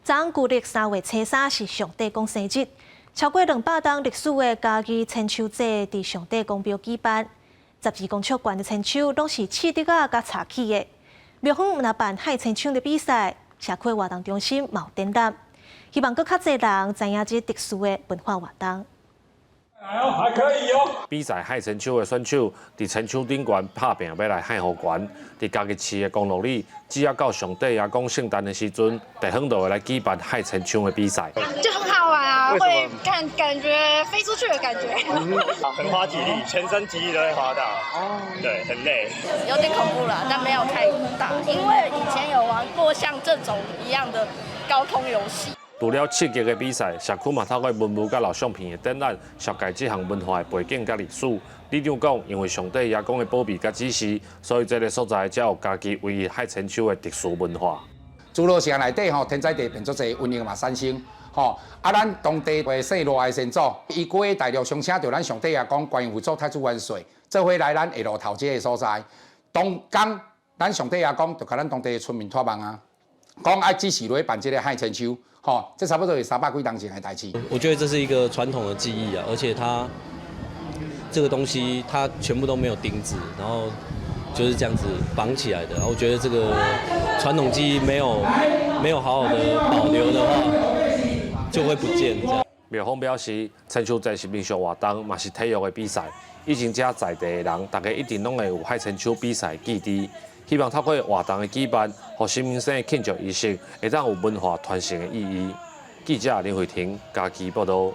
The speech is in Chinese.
昨古历3月初3是上帝公生日，超过200档历史的家己千秋祭伫上帝公庙举办，12公尺悬的千秋拢是刺竹啊甲茶器的。庙方若办海千秋的比赛，社区活动中心嘛有展览，希望更较侪人知影这特殊的文化活动。 还可以哦。比赛海千秋的选手伫千秋顶悬拍拼要来海湖悬，伫家己市的公路里，只要到上帝也讲圣诞的时阵，地方就会来举办海千秋的比赛。就很好玩啊，会感觉飞出去的感觉。很花体力，全身肌力都会花到。哦，对，很累。有点恐怖了，但没有太大，因为以前有玩过像这种一样的高空游戏。 除了刺激的比赛，社区嘛透过文物甲老相片的展览，揭解这项文化的背景甲历史。里长讲，因为上帝爷公的保庇甲指示，所以这个所在才有家己唯一海千秋的特殊文化。侏罗城内底吼，天灾地变做侪瘟疫嘛产生，吼咱当地的姓罗的先祖，伊过大陆上请着咱上帝爷公观音做太子元帅，做伙来咱下路头这个所在。当讲咱上帝爷公就甲咱当地的村民托梦啊，讲爱支持落去办这个海千秋。 好，这差不多有300几档前的代志。我觉得这是一个传统的技艺啊，而且它这个东西它全部都没有钉子，然后就是这样子绑起来的。然后我觉得这个传统技艺没有好好的保留的话，就会不见这样。庙方表示，千秋祭是民俗活动，嘛是体育的比赛。以前遮在地的人，大家一定拢会有海千秋比赛记忆。 希望透过活动的举办，和新民生的庆祝仪式，会当有文化传承的意义。记者林慧婷，家己报道。